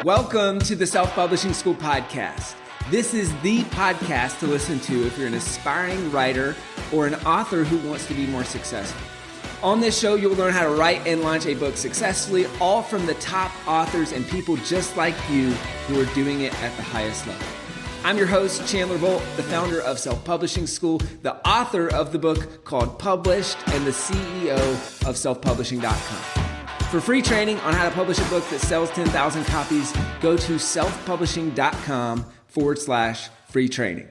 Welcome to the Self-Publishing School podcast. This is the podcast to listen to if you're an aspiring writer or an author who wants to be more successful. On this show, you'll learn how to write and launch a book successfully, all from the top authors and people just like you who are doing it at the highest level. I'm your host, Chandler Bolt, the founder of Self-Publishing School, the author of the book called Published, and the CEO of selfpublishing.com. For free training on how to publish a book that sells 10,000 copies, go to selfpublishing.com/free training.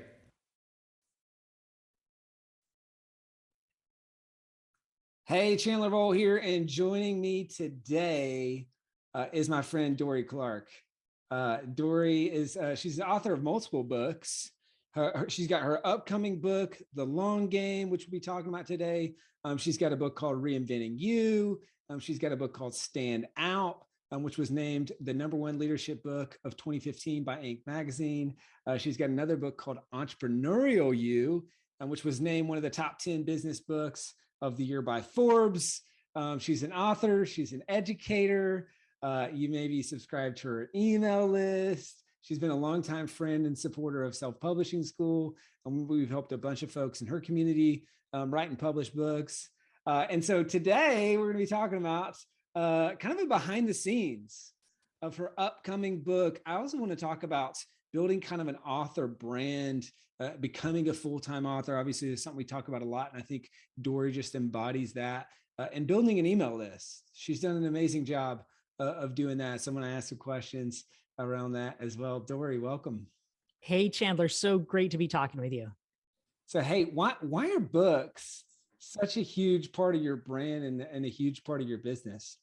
Hey, Chandler Bolt here, and joining me today is my friend Dorie Clark. Dorie is she's the author of multiple books. She's got her upcoming book, The Long Game, which we'll be talking about today. She's got a book called Reinventing You. She's got a book called Stand Out, which was named the #1 leadership book of 2015 by Inc. magazine. She's got another book called Entrepreneurial You, which was named one of the top 10 business books of the year by Forbes. She's an author. She's an educator. You may be subscribed to her email list. She's been a longtime friend and supporter of Self-Publishing School. And we've helped a bunch of folks in her community write and publish books. And so today we're going to be talking about kind of a behind the scenes of her upcoming book. I also want to talk about building kind of an author brand, becoming a full-time author. Obviously, it's something we talk about a lot. And I think Dorie just embodies that, and building an email list. She's done an amazing job of doing that. So I'm going to ask some questions around that as well. Dorie, welcome. Hey, Chandler. So great to be talking with you. So, hey, why are books such a huge part of your brand and a huge part of your business?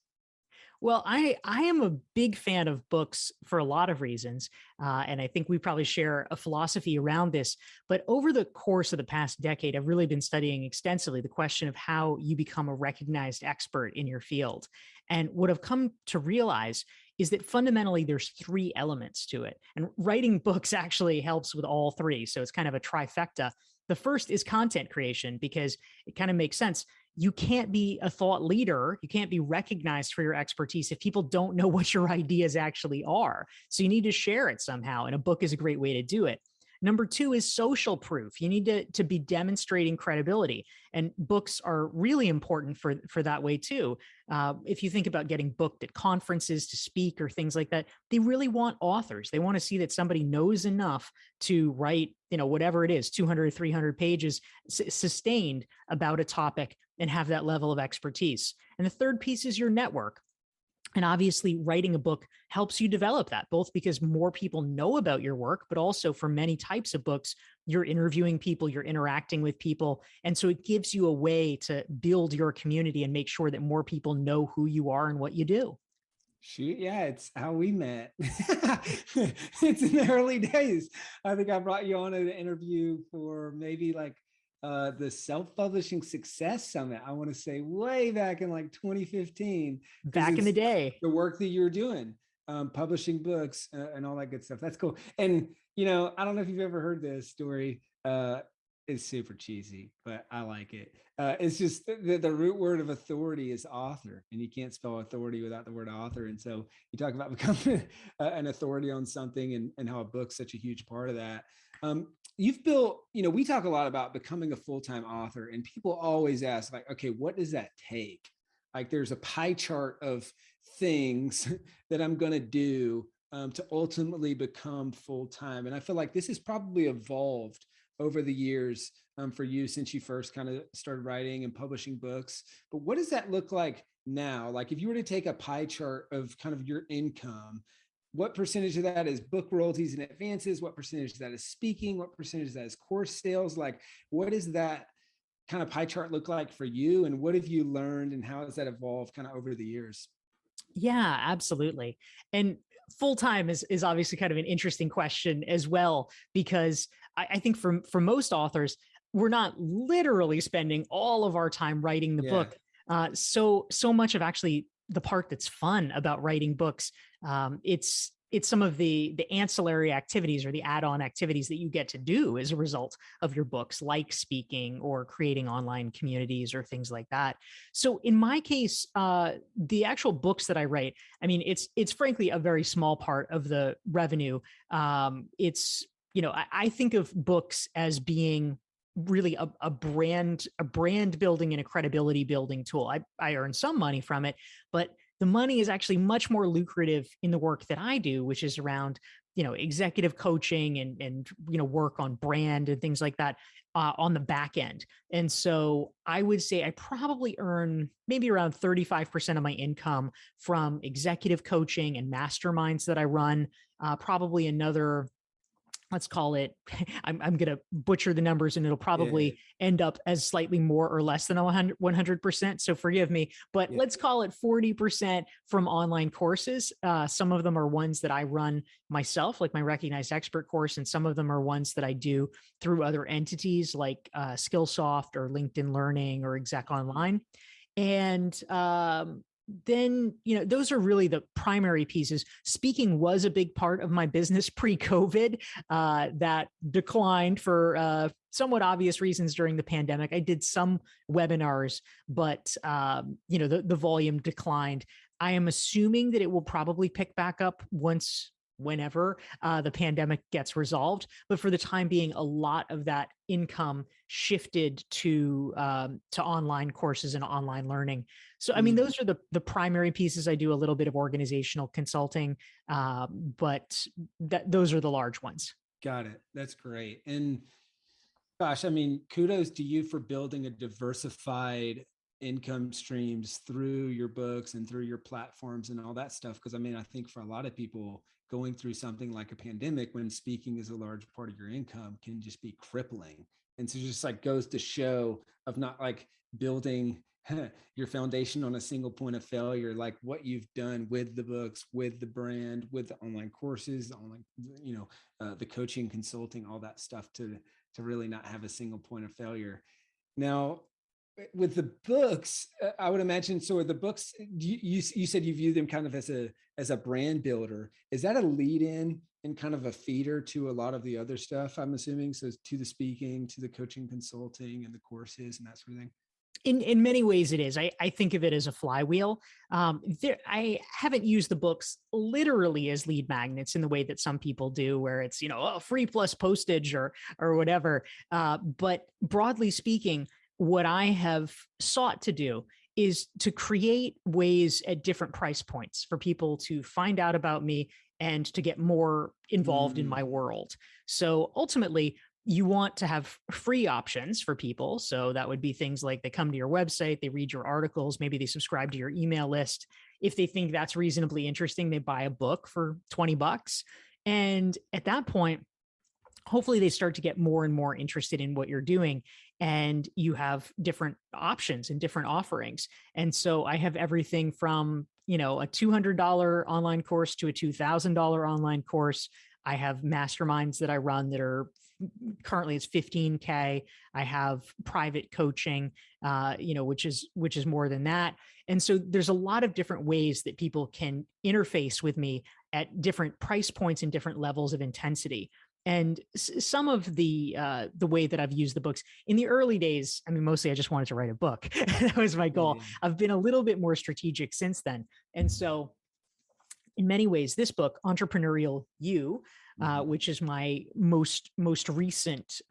Well, I am a big fan of books for a lot of reasons. And I think we probably share a philosophy around this. But over the course of the past decade, I've really been studying extensively the question of how you become a recognized expert in your field. And what I've come to realize is that fundamentally there's 3 elements to it. And writing books actually helps with all 3. So it's kind of a trifecta. The first is content creation, because it kind of makes sense. You can't be a thought leader. You can't be recognized for your expertise if people don't know what your ideas actually are. So you need to share it somehow. And a book is a great way to do it. Number 2 is social proof. You need to be demonstrating credibility. And books are really important for that way too. If you think about getting booked at conferences to speak or things like that, they really want authors. They want to see that somebody knows enough to write, whatever it is, 200, 300 pages sustained about a topic and have that level of expertise. And the third piece is your network. And obviously, writing a book helps you develop that, both because more people know about your work, but also for many types of books, you're interviewing people, you're interacting with people. And so it gives you a way to build your community and make sure that more people know who you are and what you do. Shoot, yeah, it's how we met. It's in the early days. I think I brought you on an interview for maybe like the Self-Publishing Success Summit. I want to say way back in like 2015. Back in the day. The work that you were doing, publishing books and all that good stuff. That's cool. And, I don't know if you've ever heard this story. It's super cheesy, but I like it. It's just the root word of authority is author, and you can't spell authority without the word author. And so you talk about becoming an authority on something and how a book's such a huge part of that. You've built, we talk a lot about becoming a full-time author, and people always ask like, okay, what does that take? Like there's a pie chart of things that I'm going to do to ultimately become full-time. And I feel like this has probably evolved over the years for you since you first kind of started writing and publishing books. But what does that look like now? Like if you were to take a pie chart of kind of your income, what percentage of that is book royalties and advances? What percentage of that is speaking? What percentage of that is course sales? Like, what does that kind of pie chart look like for you? And what have you learned and how has that evolved kind of over the years? Yeah, absolutely. And full-time is obviously kind of an interesting question as well, because I think for most authors, we're not literally spending all of our time writing the book. So much of actually the part that's fun about writing books, it's it's some of the ancillary activities or the add-on activities that you get to do as a result of your books, like speaking or creating online communities or things like that. So in my case, the actual books that I write, I mean, it's frankly a very small part of the revenue. It's, you know, I think of books as being really a brand building and a credibility building tool. I earn some money from it, but the money is actually much more lucrative in the work that I do, which is around, you know, executive coaching and you know, work on brand and things like that on the back end. And so I would say I probably earn maybe around 35% of my income from executive coaching and masterminds that I run. Probably another, let's call it, I'm going to butcher the numbers and it'll probably end up as slightly more or less than 100%. So forgive me, but let's call it 40% from online courses. Some of them are ones that I run myself, like my Recognized Expert course, and some of them are ones that I do through other entities like Skillsoft or LinkedIn Learning or Exec Online. And then, you know, those are really the primary pieces. Speaking was a big part of my business pre-COVID that declined for somewhat obvious reasons during the pandemic. I did some webinars, but, you know, the volume declined. I am assuming that it will probably pick back up whenever the pandemic gets resolved. But for the time being, a lot of that income shifted to online courses and online learning. So, I mean, those are the primary pieces. I do a little bit of organizational consulting, but those are the large ones. Got it. That's great. And gosh, I mean, kudos to you for building a diversified income streams through your books and through your platforms and all that stuff. Because I mean, I think for a lot of people going through something like a pandemic, when speaking is a large part of your income, can just be crippling. And so just like goes to show of not like building your foundation on a single point of failure, like what you've done with the books, with the brand, with the online courses, the online, you know, the coaching, consulting, all that stuff to really not have a single point of failure. Now, with the books, I would imagine. So, are the books? You said you view them kind of as a brand builder. Is that a lead in and kind of a feeder to a lot of the other stuff? I'm assuming so, to the speaking, to the coaching, consulting, and the courses and that sort of thing. In many ways it is. I think of it as a flywheel. I haven't used the books literally as lead magnets in the way that some people do, where it's, you know, free plus postage or whatever. But broadly speaking, what I have sought to do is to create ways at different price points for people to find out about me and to get more involved in my world. So ultimately, you want to have free options for people. So that would be things like they come to your website, they read your articles, maybe they subscribe to your email list. If they think that's reasonably interesting, they buy a book for $20. And at that point, hopefully they start to get more and more interested in what you're doing, and you have different options and different offerings. And so I have everything from, you know, a $200 online course to a $2,000 online course. I have masterminds that I run that are currently it's 15K. I have private coaching, you know, which is more than that. And so there's a lot of different ways that people can interface with me at different price points and different levels of intensity. And some of the way that I've used the books in the early days, I mean, mostly I just wanted to write a book. That was my goal. Yeah. I've been a little bit more strategic since then. And so in many ways, this book, Entrepreneurial You, which is my most recent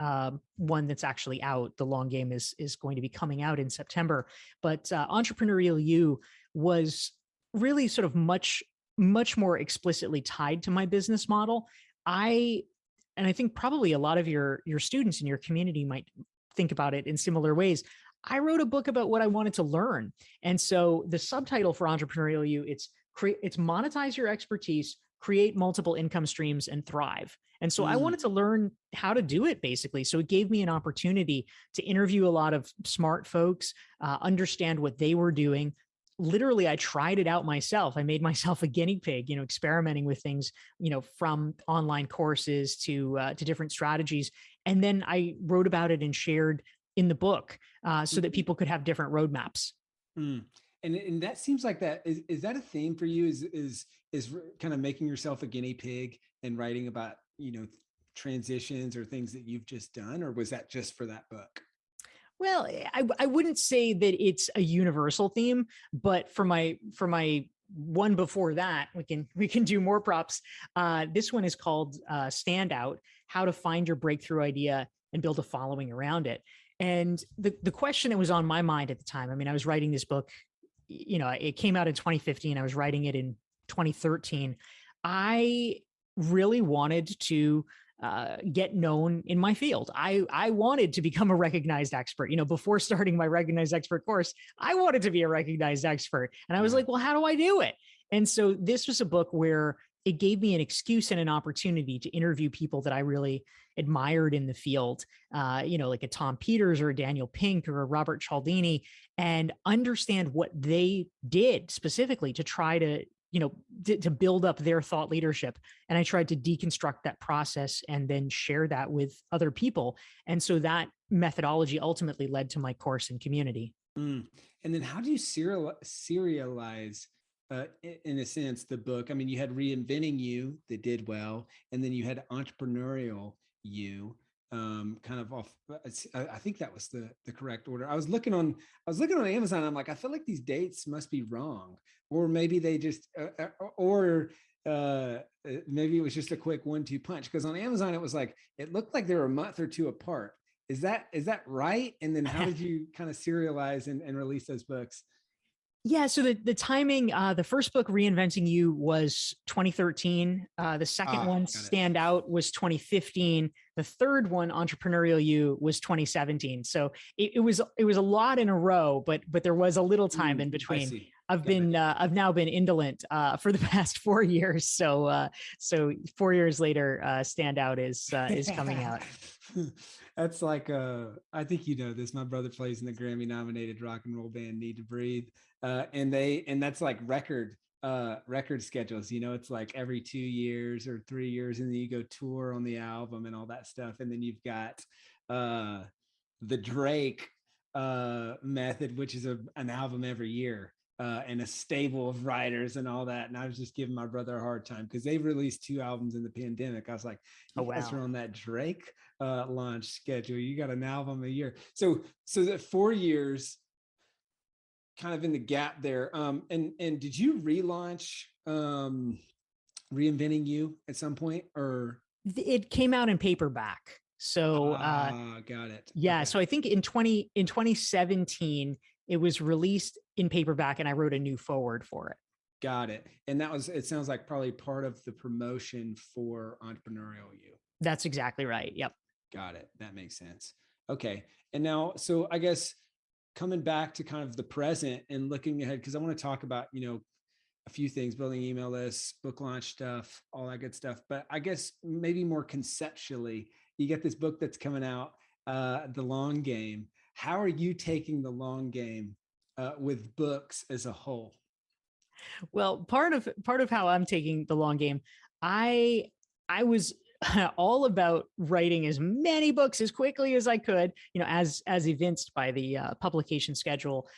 one that's actually out. The long game is going to be coming out in September. But Entrepreneurial You was really sort of much more explicitly tied to my business model. And I think probably a lot of your students in your community might think about it in similar ways. I wrote a book about what I wanted to learn. And so the subtitle for Entrepreneurial You, it's monetize your expertise, create multiple income streams, and thrive. And so I wanted to learn how to do it, basically. So it gave me an opportunity to interview a lot of smart folks, understand what they were doing. Literally, I tried it out myself. I made myself a guinea pig, you know, experimenting with things, you know, from online courses to different strategies. And then I wrote about it and shared in the book so that people could have different roadmaps. And that seems like that is that a theme for you? Is kind of making yourself a guinea pig and writing about, transitions or things that you've just done, or was that just for that book? Well, I wouldn't say that it's a universal theme, but for my one before that, we can do more props. This one is called Standout: How to Find Your Breakthrough Idea and Build a Following Around It. And the question that was on my mind at the time, I mean, I was writing this book, it came out in 2015. I was writing it in 2013. I really wanted to get known in my field. I wanted to become a recognized expert. Before starting my recognized expert course, I wanted to be a recognized expert. And I was like, well, how do I do it? And so this was a book where it gave me an excuse and an opportunity to interview people that I really admired in the field, like a Tom Peters or a Daniel Pink or a Robert Cialdini, and understand what they did specifically to try to to build up their thought leadership. And I tried to deconstruct that process and then share that with other people. And so that methodology ultimately led to my course and community. Mm. And then how do you serialize, in a sense, the book? I mean, you had Reinventing You that did well, and then you had Entrepreneurial You, kind of off. I think that was the correct order. I was looking on Amazon. I'm like, I feel like these dates must be wrong, or maybe they just, or maybe it was just a quick 1-2 punch. Because on Amazon, it was like it looked like they were a month or two apart. Is that right? And then how did you kind of serialize and release those books? Yeah, so the timing, the first book, Reinventing You, was 2013. The second one, Got it. Stand Out, was 2015. The third one, Entrepreneurial You, was 2017. So it was a lot in a row, but there was a little time in I between. see. I've now been indolent for the past 4 years. So 4 years later, Stand Out is coming out. That's like, I think you know this. My brother plays in the Grammy nominated rock and roll band Need to Breathe. And that's like record schedules. It's like every 2 years or 3 years, and then you go tour on the album and all that stuff. And then you've got the Drake method, which is an album every year. And a stable of writers and all that. And I was just giving my brother a hard time because they released 2 albums in the pandemic. I was like, Oh, you guys wow. are on that Drake launch schedule. You got an album a year. So that 4 years kind of in the gap there. And did you relaunch Reinventing You at some point, or? It came out in paperback. So Got it. yeah, Okay. so I think in 2017 it was released in paperback, and I wrote a new forward for it. Got it. And it sounds like probably part of the promotion for Entrepreneurial You. That's exactly right. Yep. Got it. That makes sense. Okay. And now, so I guess coming back to kind of the present and looking ahead, because I want to talk about, a few things: building email lists, book launch stuff, all that good stuff. But I guess maybe more conceptually, you get this book that's coming out, The Long Game. How are you taking the long game with books as a whole? Well, part of how I'm taking the long game, I I was all about writing as many books as quickly as I could, as evinced by the publication schedule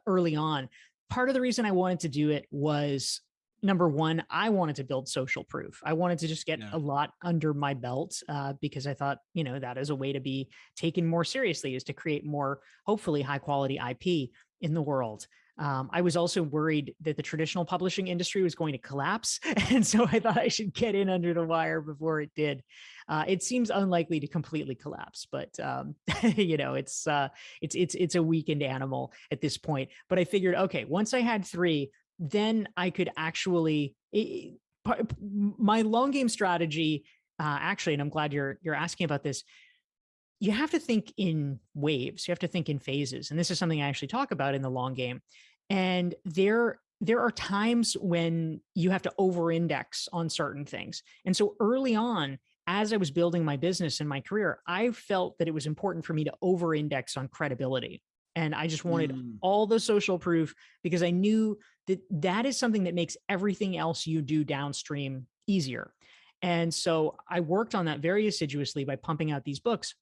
early on. Part of the reason I wanted to do it was, number one, I wanted to build social proof. I wanted to just get Yeah. a lot under my belt because I thought, that is a way to be taken more seriously, is to create more, hopefully, high quality IP in the world. I was also worried that the traditional publishing industry was going to collapse. And so I thought I should get in under the wire before it did. It seems unlikely to completely collapse, but it's a weakened animal at this point. But I figured, okay, once I had three, then I could actually my long game strategy. Actually, and I'm glad you're asking about this. You have to think in waves. You have to think in phases, and this is something I actually talk about in the long game. And there are times when you have to over-index on certain things. And so early on, as I was building my business and my career, I felt that it was important for me to over-index on credibility. And I just wanted Mm. all the social proof because I knew that that is something that makes everything else you do downstream easier. And so I worked on that very assiduously by pumping out these books.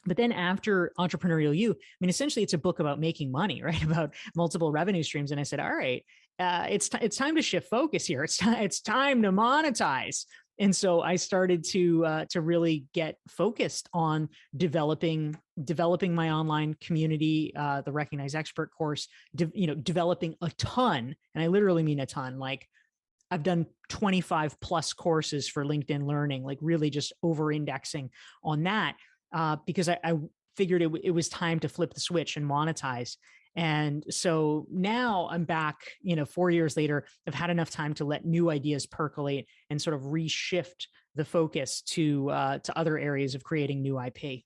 But then after Entrepreneurial You, I mean, essentially it's a book about making money, right? About multiple revenue streams. And I said, all right, it's time to shift focus here. It's time to monetize. And so I started to really get focused on developing my online community, the Recognized Expert course, developing a ton, and I literally mean a ton. Like I've done 25 plus courses for LinkedIn Learning, like really just over indexing on that, because I figured it was time to flip the switch and monetize. And so now I'm back, 4 years later. I've had enough time to let new ideas percolate and sort of reshift the focus to other areas of creating new IP.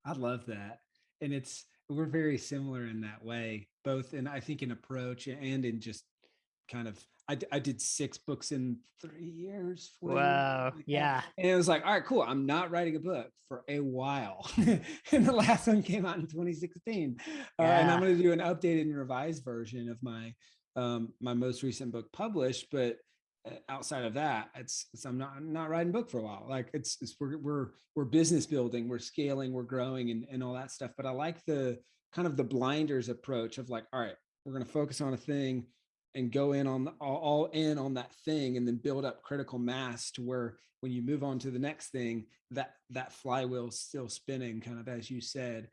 I love that. And we're very similar in that way, both in, I think, in approach and in just kind of, I did 6 books in 3 years, 4 years, Wow. like that. Yeah. And it was like, all right, cool. I'm not writing a book for a while. And the last one came out in 2016. And I'm Yeah. going to do an updated and revised version of my most recent book published. But outside of that, I'm not writing a book for a while. Like we're business building, we're scaling, we're growing, and all that stuff. But I like the kind of the blinders approach of like, all right, we're going to focus on a thing and go in on all in on that thing, and then build up critical mass to where when you move on to the next thing, that flywheel's still spinning, kind of as you said.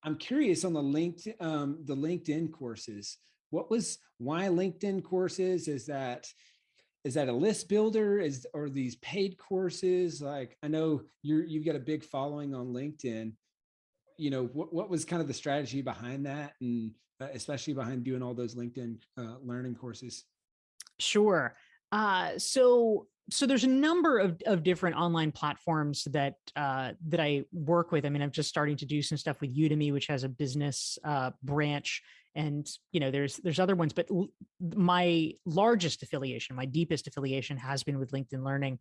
I'm curious on the LinkedIn courses. Why LinkedIn courses? Is that a list builder? Or these paid courses? Like, I know you've got a big following on LinkedIn. What was kind of the strategy behind that, and especially behind doing all those LinkedIn learning courses? Sure. So there's a number of different online platforms that I work with. I mean, I'm just starting to do some stuff with Udemy, which has a business branch, and there's other ones. But my largest affiliation, my deepest affiliation, has been with LinkedIn Learning,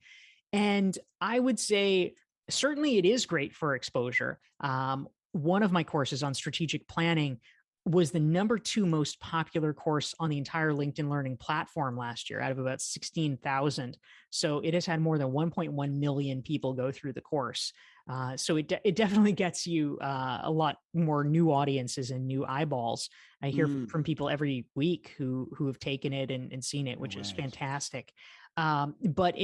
and I would say certainly it is great for exposure. One of my courses on strategic planning was the number 2 most popular course on the entire LinkedIn Learning platform last year out of about 16,000. So it has had more than 1.1 million people go through the course. So it definitely gets you a lot more new audiences and new eyeballs. I hear from people every week who have taken it and seen it, which is fantastic. But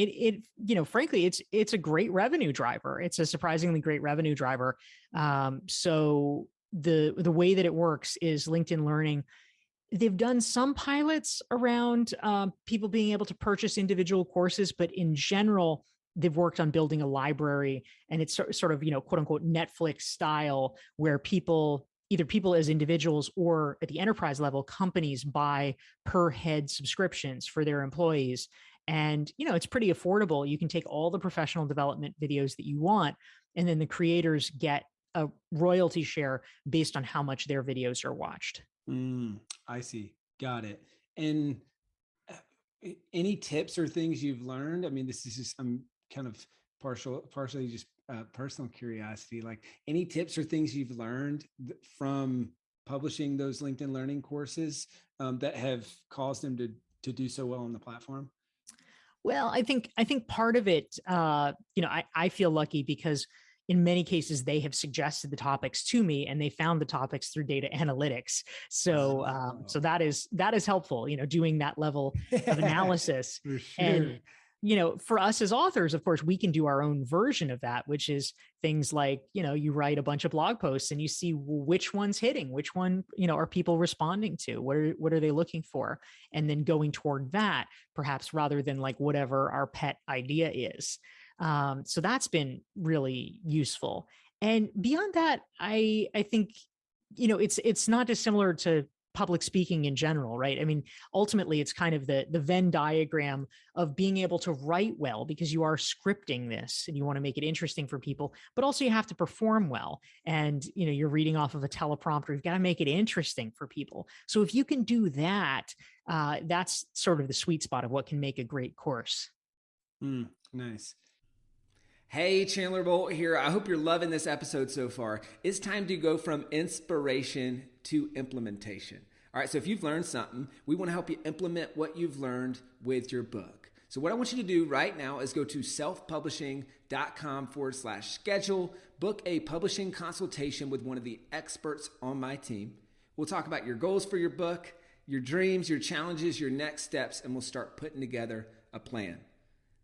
frankly, it's a great revenue driver. It's a surprisingly great revenue driver. So the way that it works is LinkedIn Learning, they've done some pilots around people being able to purchase individual courses, but in general, they've worked on building a library, and it's sort of, quote unquote, Netflix style, where either people as individuals or at the enterprise level, companies buy per head subscriptions for their employees. And, it's pretty affordable. You can take all the professional development videos that you want, and then the creators get a royalty share based on how much their videos are watched. I see. Got it. And any tips or things you've learned? I mean, this is just, I'm kind of partially just personal curiosity. Like, any tips or things you've learned from publishing those LinkedIn Learning courses that have caused them to do so well on the platform? Well, I think part of it, I feel lucky because in many cases they have suggested the topics to me, and they found the topics through data analytics. So that is helpful, doing that level of analysis. For sure. And for us as authors, of course, we can do our own version of that, which is things like, you write a bunch of blog posts and you see which one's hitting, which one, are people responding to, what are they looking for? And then going toward that, perhaps, rather than like whatever our pet idea is. So that's been really useful. And beyond that, I think, it's not dissimilar to public speaking in general, right? I mean, ultimately, it's kind of the Venn diagram of being able to write well, because you are scripting this and you want to make it interesting for people, but also you have to perform well. And, you're reading off of a teleprompter. You've got to make it interesting for people. So if you can do that, that's sort of the sweet spot of what can make a great course. Nice. Hey, Chandler Bolt here. I hope you're loving this episode so far. It's time to go from inspiration to implementation. All right, so if you've learned something, we want to help you implement what you've learned with your book. So what I want you to do right now is go to selfpublishing.com/schedule, book a publishing consultation with one of the experts on my team. We'll talk about your goals for your book, your dreams, your challenges, your next steps, and we'll start putting together a plan.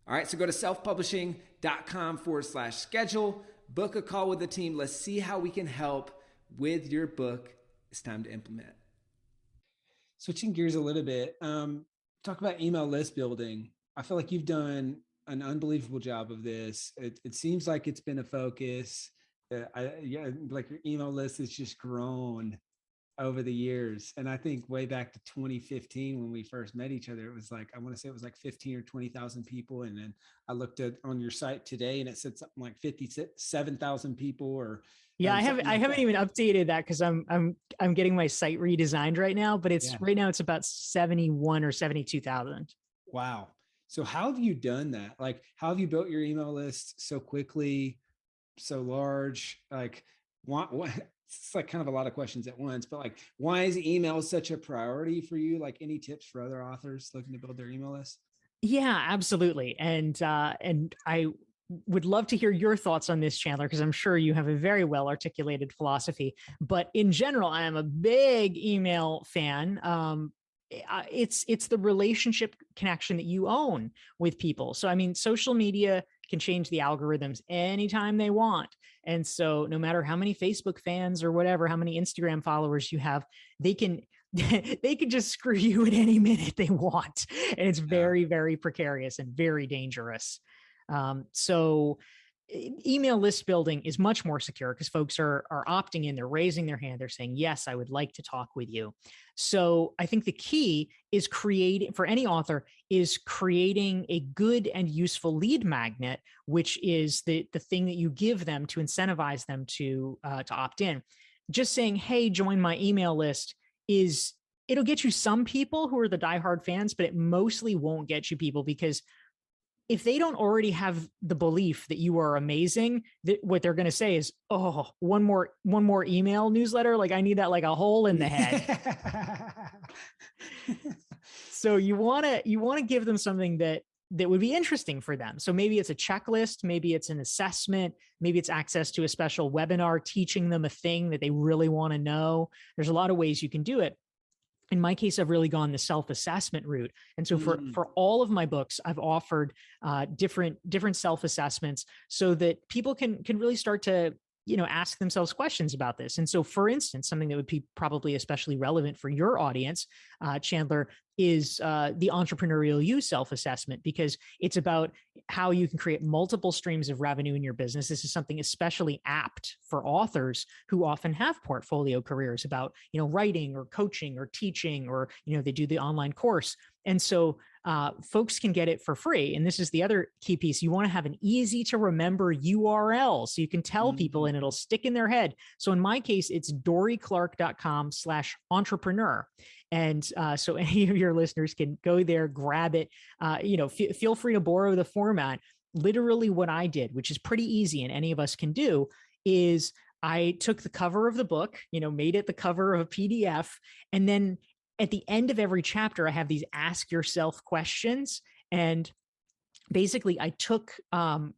All right, so go to selfpublishing.com/schedule, book a call with the team. Let's see how we can help with your book. It's time to implement. Switching gears a little bit, talk about email list building. I feel like you've done an unbelievable job of this. It seems like it's been a focus. Like your email list has just grown over the years. And I think way back to 2015, when we first met each other, it was like, I want to say it was like 15 or 20,000 people. And then I looked at on your site today and it said something like 57,000 people or yeah, I haven't even updated that because I'm getting my site redesigned right now, but right now it's about 71 or 72,000. Wow. So how have you done that? Like, how have you built your email list so quickly, so large? Like, what it's like kind of a lot of questions at once, but like, why is email such a priority for you? Like, any tips for other authors looking to build their email list? Yeah, absolutely. And I would love to hear your thoughts on this, Chandler, because I'm sure you have a very well articulated philosophy. But in general, I am a big email fan. It's the relationship connection that you own with people. So, I mean, social media can change the algorithms anytime they want. And so no matter how many Facebook fans or whatever, how many Instagram followers you have, they can just screw you at any minute they want. And it's very, very precarious and very dangerous. So email list building is much more secure because folks are opting in, they're raising their hand, they're saying, yes, I would like to talk with you. So I think the key is for any author is creating a good and useful lead magnet, which is the thing that you give them to incentivize them to opt in. Just saying, hey, join my email list it'll get you some people who are the diehard fans, but it mostly won't get you people because if they don't already have the belief that you are amazing, what they're going to say is, oh, one more email newsletter. Like I need that like a hole in the head. So you want to give them something that would be interesting for them. So maybe it's a checklist, maybe it's an assessment, maybe it's access to a special webinar, teaching them a thing that they really want to know. There's a lot of ways you can do it. In my case, I've really gone the self-assessment route. And so for all of my books, I've offered different self-assessments so that people can really start to, ask themselves questions about this. And so, for instance, something that would be probably especially relevant for your audience, Chandler, is the entrepreneurial you self-assessment, because it's about how you can create multiple streams of revenue in your business. This is something especially apt for authors who often have portfolio careers about, writing or coaching or teaching, or, they do the online course. And so folks can get it for free. And this is the other key piece. You want to have an easy to remember URL so you can tell people and it'll stick in their head. So in my case, it's DorieClark.com/entrepreneur. And so any of your listeners can go there, grab it, feel free to borrow the format. Literally what I did, which is pretty easy and any of us can do, is I took the cover of the book, made it the cover of a PDF, and then at the end of every chapter, I have these ask yourself questions. And basically, I took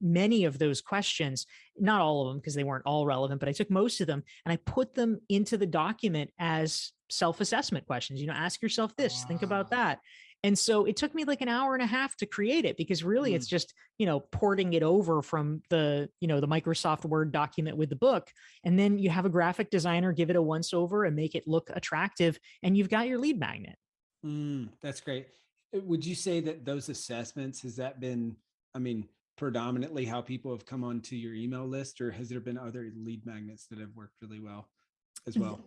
many of those questions, not all of them because they weren't all relevant, but I took most of them and I put them into the document as self-assessment questions. Ask yourself this, think about that. And so it took me like an hour and a half to create it because really it's just, porting it over from the Microsoft Word document with the book. And then you have a graphic designer give it a once over and make it look attractive. And you've got your lead magnet. That's great. Would you say that those assessments, has that been, predominantly how people have come onto your email list, or has there been other lead magnets that have worked really well as well?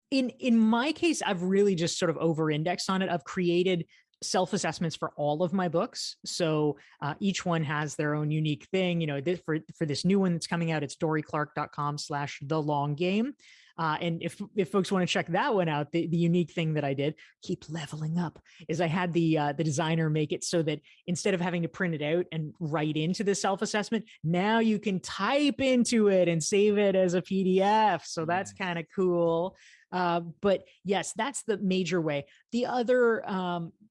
In my case, I've really just sort of over-indexed on it. I've created self-assessments for all of my books. So each one has their own unique thing. For this new one that's coming out, it's DorieClark.com/thelonggame. And if folks want to check that one out, the unique thing that I did, keep leveling up, is I had the designer make it so that instead of having to print it out and write into the self-assessment, now you can type into it and save it as a PDF. So that's kind of cool. But yes, that's the major way. The other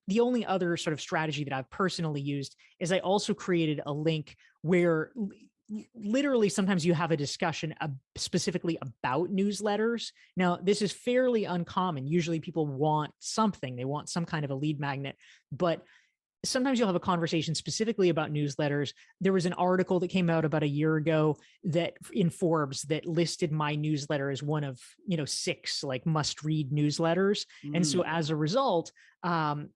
the only other sort of strategy that I've personally used is I also created a link where literally sometimes you have a discussion specifically about newsletters. Now, this is fairly uncommon. Usually people want something, they want some kind of a lead magnet, but sometimes you'll have a conversation specifically about newsletters. There was an article that came out about a year ago that in Forbes that listed my newsletter as one of, 6 like must read newsletters. And so as a result, I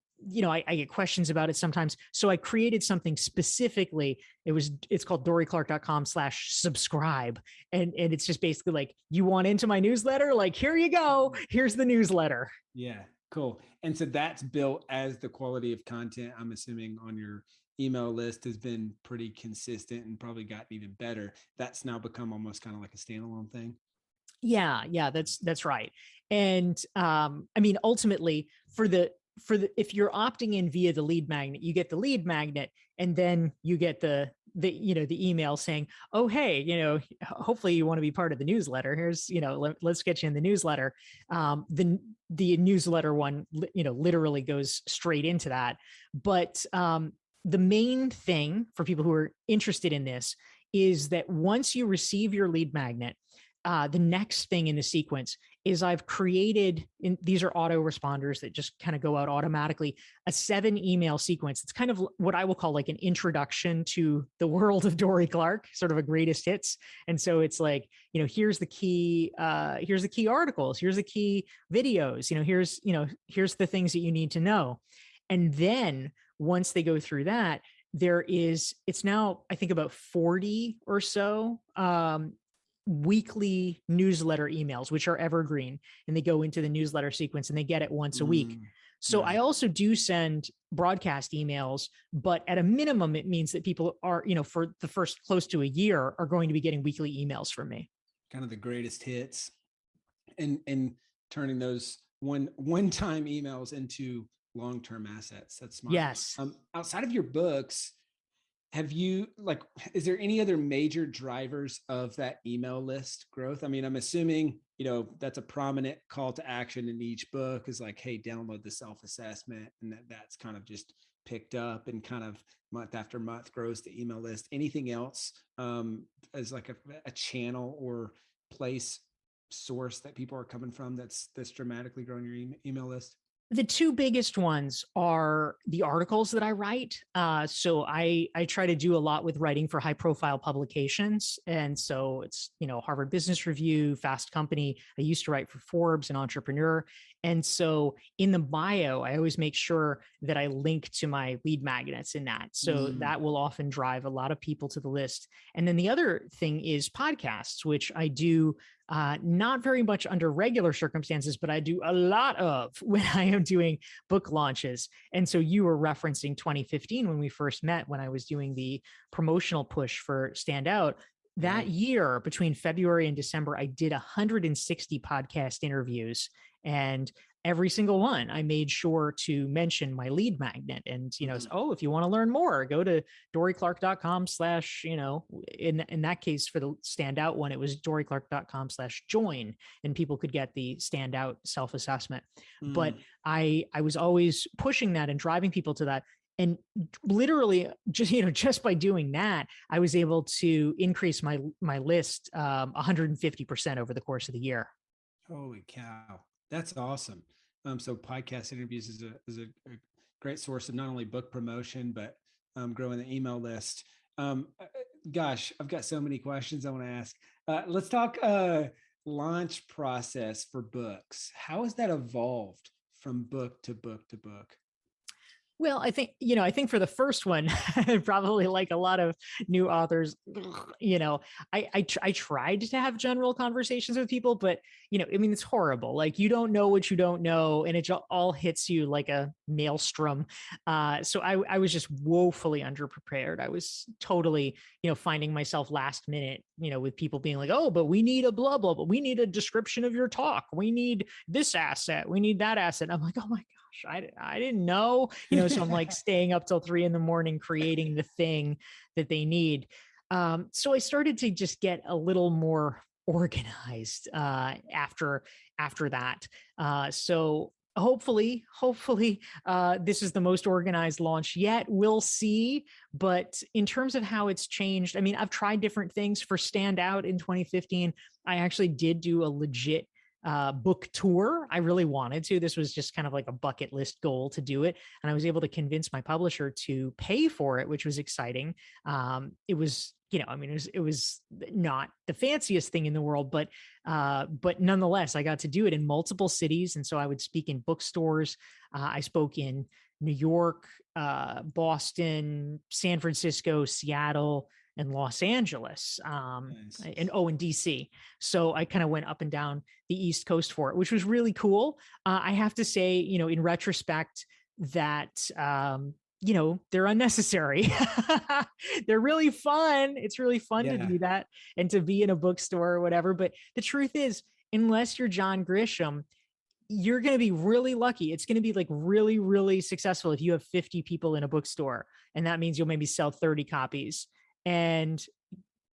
get questions about it sometimes. So I created something specifically. It's called DorieClark.com/subscribe. And it's just basically like, you want into my newsletter? Like, here you go. Here's the newsletter. Yeah, cool. And so that's built as the quality of content, I'm assuming, on your email list has been pretty consistent and probably gotten even better. That's now become almost kind of like a standalone thing. Yeah, that's right. And ultimately if you're opting in via the lead magnet, you get the lead magnet, and then you get the email saying, oh, hey, hopefully you want to be part of the newsletter. Here's, let's get you in the newsletter. The newsletter one, literally goes straight into that. But the main thing for people who are interested in this is that once you receive your lead magnet, the next thing in the sequence is I've created, these are autoresponders that just kind of go out automatically, a 7 email sequence. It's kind of what I will call like an introduction to the world of Dorie Clark, sort of a greatest hits. And so it's like, here's the key articles, here's the key videos, here's the things that you need to know. And then once they go through that, it's now, I think, about 40 or so weekly newsletter emails, which are evergreen, and they go into the newsletter sequence and they get it once a week. So I also do send broadcast emails, but at a minimum, it means that people are, for the first close to a year, are going to be getting weekly emails from me. Kind of the greatest hits, and turning those one-time emails into long-term assets. That's smart. Yes. Outside of your books, is there any other major drivers of that email list growth? I mean, I'm assuming, that's a prominent call to action in each book is like, hey, download the self-assessment, and that's kind of just picked up and kind of month after month grows the email list. Anything else as like a channel or place source that people are coming from that's dramatically growing your email list? The 2 biggest ones are the articles that I write. So I try to do a lot with writing for high profile publications. And so it's, Harvard Business Review, Fast Company. I used to write for Forbes and Entrepreneur. And so in the bio, I always make sure that I link to my lead magnets in that. So that will often drive a lot of people to the list. And then the other thing is podcasts, which I do not very much under regular circumstances, but I do a lot of when I am doing book launches. And so you were referencing 2015 when we first met, when I was doing the promotional push for Stand Out. That year, between February and December, I did 160 podcast interviews, and every single one, I made sure to mention my lead magnet and, if you want to learn more, go to DorieClark.com/ in that case, for the Standout one, it was DorieClark.com/join, and people could get the Standout self-assessment. But I was always pushing that and driving people to that. And literally just by doing that, I was able to increase my list 150% over the course of the year. Holy cow. That's awesome. So podcast interviews is a great source of not only book promotion, but growing the email list. Gosh, I've got so many questions I want to ask. Let's talk launch process for books. How has that evolved from book to book to book? Well, I think for the first one, probably like a lot of new authors, I tried to have general conversations with people, but it's horrible. Like, you don't know what you don't know, and it all hits you like a maelstrom. So I was just woefully underprepared. I was totally, finding myself last minute, with people being like, oh, but we need a blah, blah, blah. We need a description of your talk. We need this asset. We need that asset. I'm like, oh my gosh, I didn't know, so I'm like staying up till 3 a.m. creating the thing that they need. So I started to just get a little more organized after that. So Hopefully, this is the most organized launch yet. We'll see. But in terms of how it's changed, I mean, I've tried different things. For Standout in 2015, I actually did do a legit book tour. I really wanted to. This was just kind of like a bucket list goal to do it. And I was able to convince my publisher to pay for it, which was exciting. It was, I mean, it was not the fanciest thing in the world, but nonetheless, I got to do it in multiple cities. And so I would speak in bookstores. I spoke in New York, Boston, San Francisco, Seattle, and Los Angeles, Nice. and DC. So I kind of went up and down the East Coast for it, which was really cool. I have to say, in retrospect, that they're unnecessary. They're really fun. It's really fun to do that and to be in a bookstore or whatever. But the truth is, unless you're John Grisham, you're going to be really lucky. It's going to be like really, really successful if you have 50 people in a bookstore. And that means you'll maybe sell 30 copies. And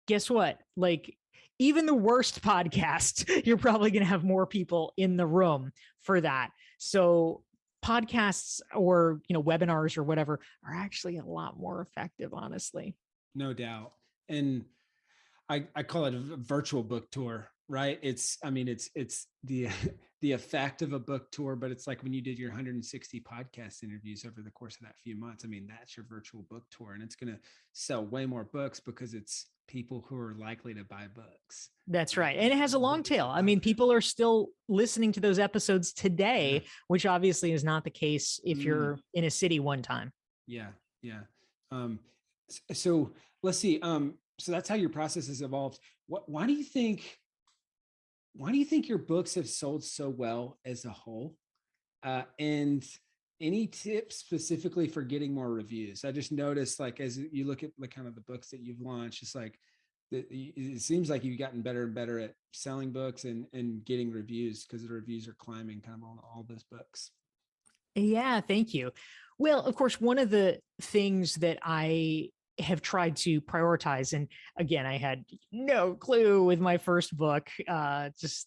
guess what? Like, even the worst podcast, you're probably going to have more people in the room for that. So podcasts or, webinars or whatever are actually a lot more effective, honestly. No doubt. And I call it a virtual book tour, right? It's the the effect of a book tour, but it's like when you did your 160 podcast interviews over the course of that few months. I mean, that's your virtual book tour, and it's going to sell way more books because it's people who are likely to buy books. That's right. And it has a long tail. I mean, people are still listening to those episodes today, which obviously is not the case if you're in a city one time. Yeah. Yeah. So let's see. So that's how your process has evolved. Why do you think your books have sold so well as a whole? And any tips specifically for getting more reviews? I just noticed, like, as you look at the kind of the books that you've launched, it's like it seems like you've gotten better and better at selling books and getting reviews, because the reviews are climbing kind of on all those books. Yeah, thank you. Well, of course, one of the things that I have tried to prioritize, and again, I had no clue with my first book, just,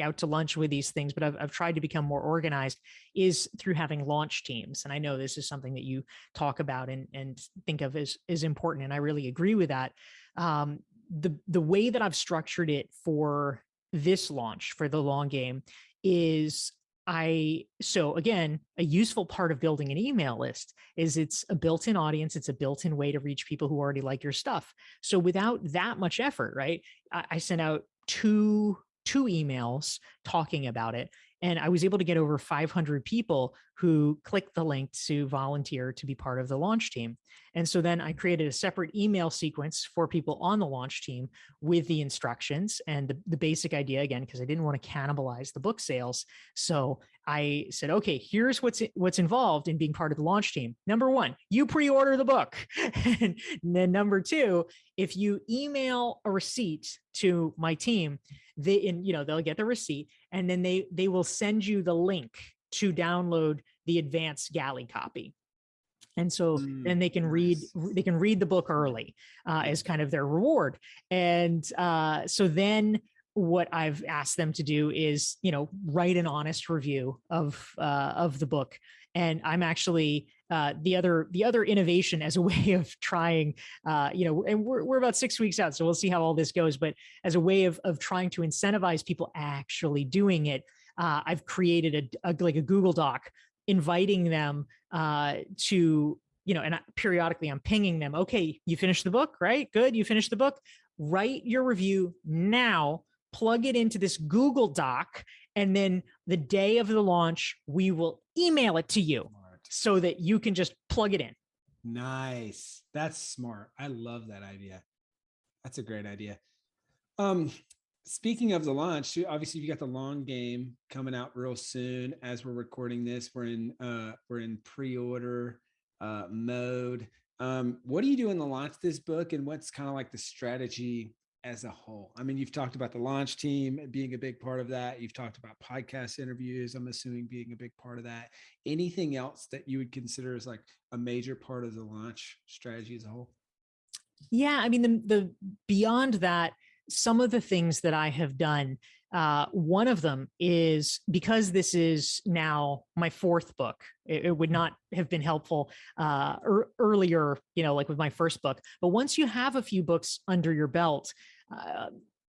out to lunch with these things, but I've tried to become more organized, is through having launch teams. And I know this is something that you talk about and think of as important. And I really agree with that. The way that I've structured it for this launch, for the long game, is so again, a useful part of building an email list is it's a built-in audience. It's a built-in way to reach people who already like your stuff. So without that much effort, right? I sent out two emails talking about it. And I was able to get over 500 people who clicked the link to volunteer to be part of the launch team. And so then I created a separate email sequence for people on the launch team with the instructions and the basic idea, again, because I didn't want to cannibalize the book sales. So I said, okay, here's what's involved in being part of the launch team. Number one, you pre-order the book. And then number two, if you email a receipt to my team, they'll get the receipt, and then they will send you the link to download the advanced galley copy. And so then they can read the book early as kind of their reward. And so then what I've asked them to do is, write an honest review of the book. And I'm actually the other innovation as a way of trying, and we're about 6 weeks out, so we'll see how all this goes. But as a way of trying to incentivize people actually doing it, I've created a Google Doc inviting them to, and periodically I'm pinging them. Okay, you finished the book, right? Good, you finished the book. Write your review now. Plug it into this Google Doc, and then the day of the launch, we will email it to you so that you can just plug it in. Nice. That's smart. I love that idea. That's a great idea. Speaking of the launch, obviously you got the long game coming out real soon. As we're recording this, we're in pre-order mode. What are you doing to launch this book, and what's kind of like the strategy as a whole? I mean, you've talked about the launch team being a big part of that. You've talked about podcast interviews, I'm assuming, being a big part of that. Anything else that you would consider as like a major part of the launch strategy as a whole? Yeah, I mean, the beyond that, some of the things that I have done One of them is, because this is now my fourth book, it would not have been helpful earlier, like with my first book. But once you have a few books under your belt,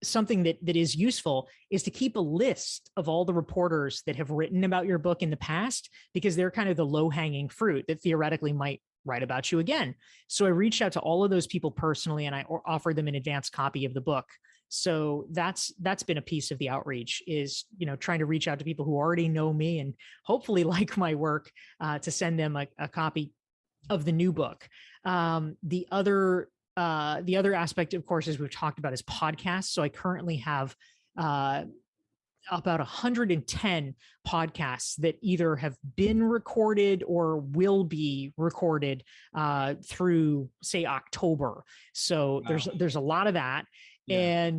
something that is useful is to keep a list of all the reporters that have written about your book in the past, because they're kind of the low-hanging fruit that theoretically might write about you again. So I reached out to all of those people personally, and I offered them an advance copy of the book. So that's been a piece of the outreach, is trying to reach out to people who already know me and hopefully like my work, to send them a copy of the new book. The other aspect, of course, as we've talked about, is podcasts. So I currently have about 110 podcasts that either have been recorded or will be recorded through, say, October. So wow. There's a lot of that. Yeah.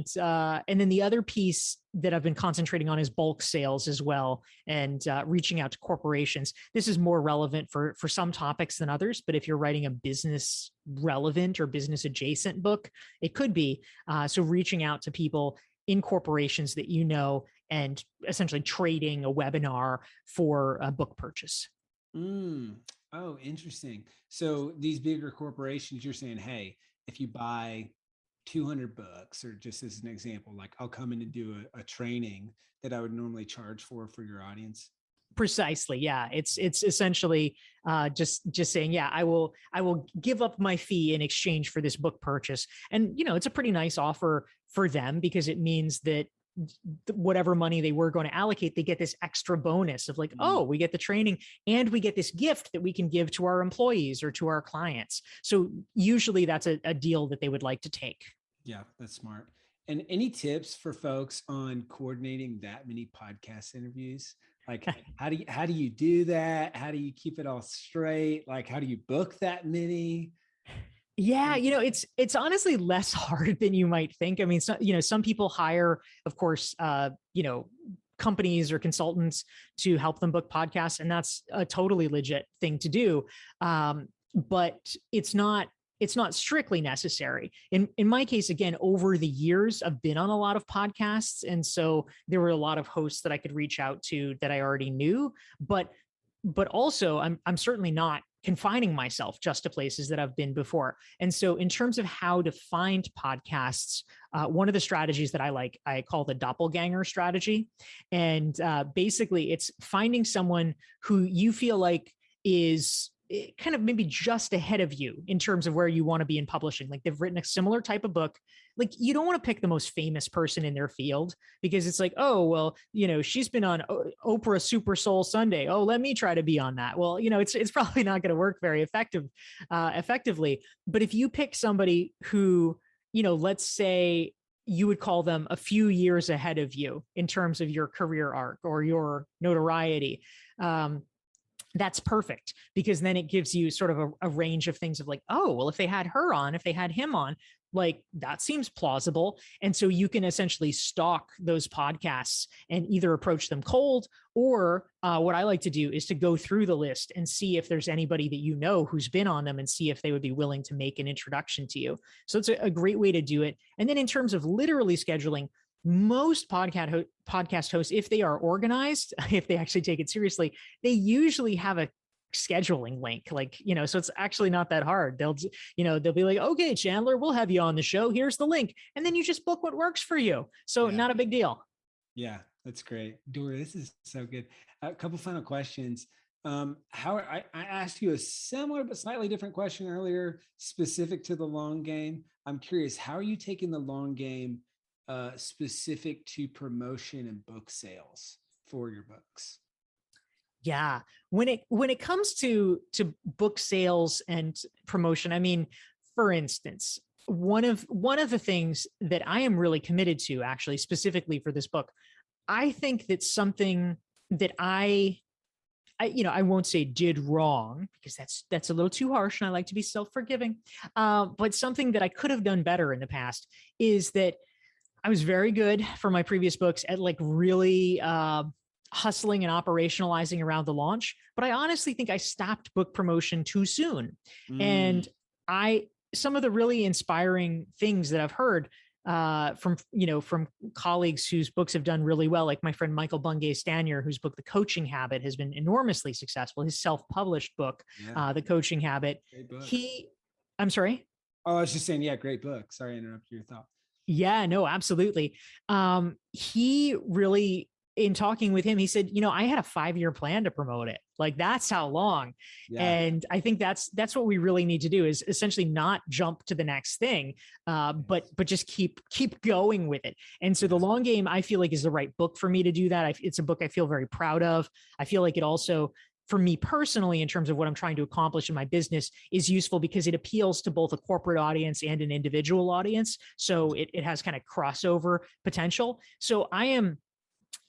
And then the other piece that I've been concentrating on is bulk sales as well, and reaching out to corporations. This is more relevant for some topics than others, but if you're writing a business relevant or business adjacent book, it could be. So reaching out to people in corporations that and essentially trading a webinar for a book purchase. Oh, interesting. So these bigger corporations, you're saying, hey, if you buy 200 books, or just as an example, like I'll come in and do a training that I would normally charge for your audience. Precisely. Yeah. It's essentially just saying, yeah, I will give up my fee in exchange for this book purchase. And, it's a pretty nice offer for them, because it means that whatever money they were going to allocate, they get this extra bonus of like, oh, we get the training and we get this gift that we can give to our employees or to our clients. So usually that's a deal that they would like to take. Yeah, that's smart. And any tips for folks on coordinating that many podcast interviews? Like, how do you do that? How do you keep it all straight? Like, how do you book that many? Yeah, it's honestly less hard than you might think. I mean, some people hire, of course, companies or consultants to help them book podcasts, and that's a totally legit thing to do. But it's not strictly necessary. In my case, again, over the years, I've been on a lot of podcasts, and so there were a lot of hosts that I could reach out to that I already knew. But also, I'm certainly not confining myself just to places that I've been before. And so in terms of how to find podcasts, one of the strategies that I call the doppelganger strategy. And basically it's finding someone who you feel like is kind of maybe just ahead of you in terms of where you want to be in publishing. Like they've written a similar type of book. Like you don't want to pick the most famous person in their field, because it's like, oh, well, she's been on Oprah Super Soul Sunday. Oh, let me try to be on that. Well, it's probably not going to work very effectively. But if you pick somebody who, let's say you would call them a few years ahead of you in terms of your career arc or your notoriety, that's perfect, because then it gives you sort of a range of things of like, oh, well, if they had her on, if they had him on, like that seems plausible. And so you can essentially stalk those podcasts and either approach them cold, or what I like to do is to go through the list and see if there's anybody that who's been on them, and see if they would be willing to make an introduction to you. So it's a great way to do it. And then in terms of literally scheduling, most podcast hosts, if they are organized, if they actually take it seriously, they usually have a scheduling link, so it's actually not that hard. They'll be like, okay, Chandler, we'll have you on the show. Here's the link. And then you just book what works for you. So not a big deal. Yeah, that's great. Dorie, this is so good. A couple final questions. How I asked you a similar but slightly different question earlier, specific to the long game. I'm curious, how are you taking the long game specific to promotion and book sales for your books? Yeah, when it comes to book sales and promotion, I mean, for instance, one of the things that I am really committed to, actually, specifically for this book, I think that something that I won't say did wrong, because that's a little too harsh, and I like to be self-forgiving. But something that I could have done better in the past is that I was very good for my previous books at really hustling and operationalizing around the launch, but I honestly think I stopped book promotion too soon. And some of the really inspiring things that I've heard, from colleagues whose books have done really well, like my friend Michael Bungay Stanier, whose book The Coaching Habit has been enormously successful. His self-published book, The Coaching Habit. Great book. I'm sorry. Oh, I was just saying, yeah, great book. Sorry, I interrupted your thought. Yeah, no, absolutely. He really, in talking with him, he said, I had a 5-year plan to promote it. Like, that's how long. Yeah. And I think that's what we really need to do, is essentially not jump to the next thing, but just keep going with it. And so The Long Game, I feel like, is the right book for me to do that. It's a book I feel very proud of. I feel like it also, for me personally, in terms of what I'm trying to accomplish in my business, is useful because it appeals to both a corporate audience and an individual audience. So it has kind of crossover potential. So I'm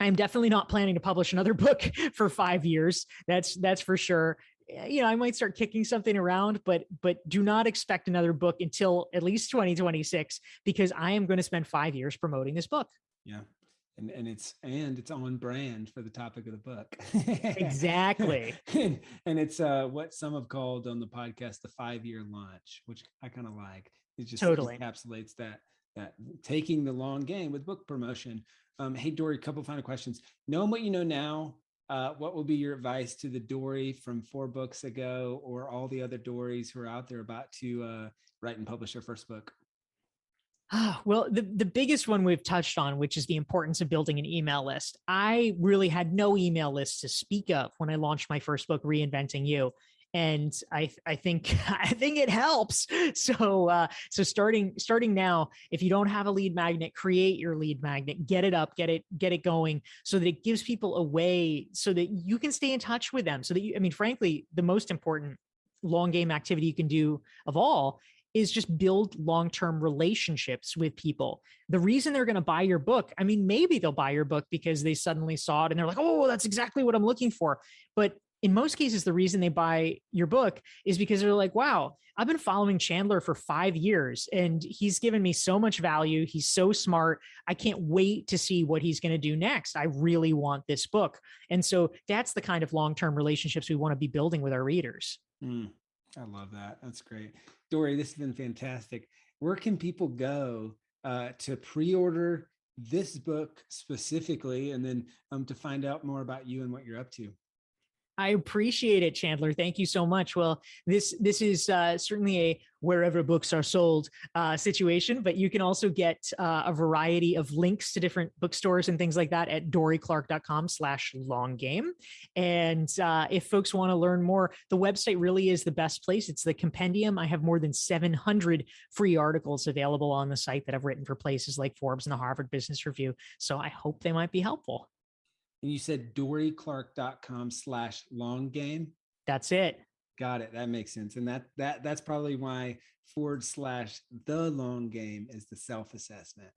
definitely not planning to publish another book for 5 years. That's for sure. I might start kicking something around, but do not expect another book until at least 2026, because I am going to spend 5 years promoting this book. Yeah. And it's on brand for the topic of the book. Exactly. and it's what some have called on the podcast the 5-year launch, which I kind of like. It just totally encapsulates that taking the long game with book promotion. Hey, Dorie, a couple final questions. Knowing what you know now, what will be your advice to the Dorie from 4 books ago, or all the other Dories who are out there about to write and publish their first book? Well, the biggest one we've touched on, which is the importance of building an email list. I really had no email list to speak of when I launched my first book, Reinventing You. And I think it helps. So starting now, if you don't have a lead magnet, create your lead magnet, get it up, get it going, so that it gives people a way so that you can stay in touch with them. So that frankly, the most important long game activity you can do of all is just build long-term relationships with people. The reason they're going to buy your book, maybe they'll buy your book because they suddenly saw it and they're like, oh, that's exactly what I'm looking for. But in most cases, the reason they buy your book is because they're like, wow, I've been following Chandler for 5 years and he's given me so much value. He's so smart. I can't wait to see what he's going to do next. I really want this book. And so that's the kind of long-term relationships we want to be building with our readers. I love that. That's great. Dorie, this has been fantastic. Where can people go to pre-order this book specifically, and then to find out more about you and what you're up to? I appreciate it, Chandler. Thank you so much. Well, this is certainly a wherever books are sold situation, but you can also get a variety of links to different bookstores and things like that at dorieclark.com/longgame. And if folks want to learn more, the website really is the best place. It's the compendium. I have more than 700 free articles available on the site that I've written for places like Forbes and the Harvard Business Review. So I hope they might be helpful. And you said dorieclark.com/longgame. That's it. Got it. That makes sense. And that's probably why /the long game is the self-assessment.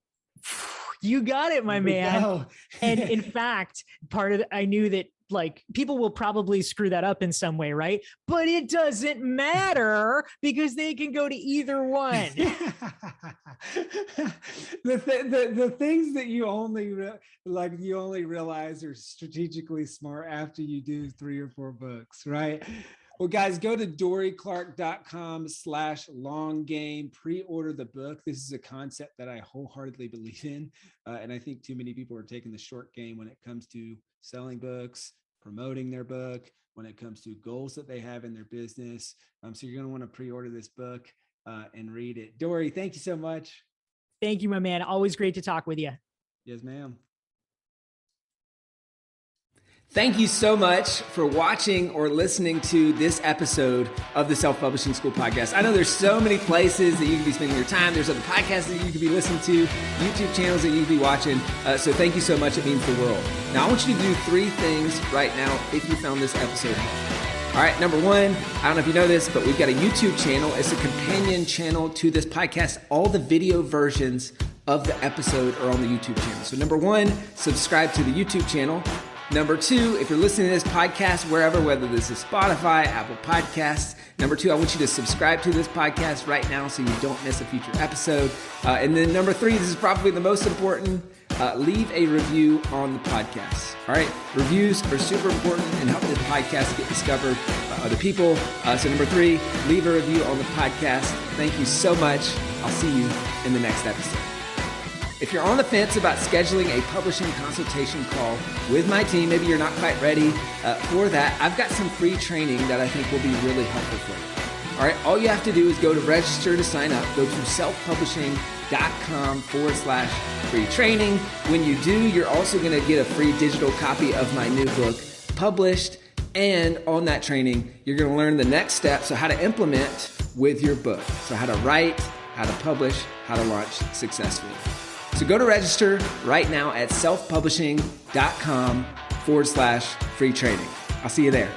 You got it, my man. And in fact, I knew that people will probably screw that up in some way, right? But it doesn't matter because they can go to either one. the things that you only realize are strategically smart after you do 3 or 4 books, right? Well, guys, go to dorieclark.com/longgame, pre-order the book. This is a concept that I wholeheartedly believe in. And I think too many people are taking the short game when it comes to selling books, promoting their book, when it comes to goals that they have in their business. So you're going to want to pre-order this book and read it. Dorie, thank you so much. Thank you, my man. Always great to talk with you. Yes, ma'am. Thank you so much for watching or listening to this episode of the Self-Publishing School podcast. I know there's so many places that you can be spending your time. There's other podcasts that you could be listening to, YouTube channels that you could be watching. So thank you so much. It means the world. Now, I want you to do 3 things right now if you found this episode helpful. All right, number 1, I don't know if you know this, but we've got a YouTube channel. It's a companion channel to this podcast. All the video versions of the episode are on the YouTube channel. So number 1, subscribe to the YouTube channel. Number 2, if you're listening to this podcast wherever, whether this is Spotify, Apple Podcasts, number 2, I want you to subscribe to this podcast right now so you don't miss a future episode. And then number 3, this is probably the most important, leave a review on the podcast. All right, reviews are super important and help the podcast get discovered by other people. So number 3, leave a review on the podcast. Thank you so much. I'll see you in the next episode. If you're on the fence about scheduling a publishing consultation call with my team, maybe you're not quite ready for that, I've got some free training that I think will be really helpful for you. All right, all you have to do is go to register to sign up. Go to selfpublishing.com/free training. When you do, you're also going to get a free digital copy of my new book, Published. And on that training, you're going to learn the next steps, so how to implement with your book. So how to write, how to publish, how to launch successfully. So go to register right now at selfpublishing.com/free training. I'll see you there.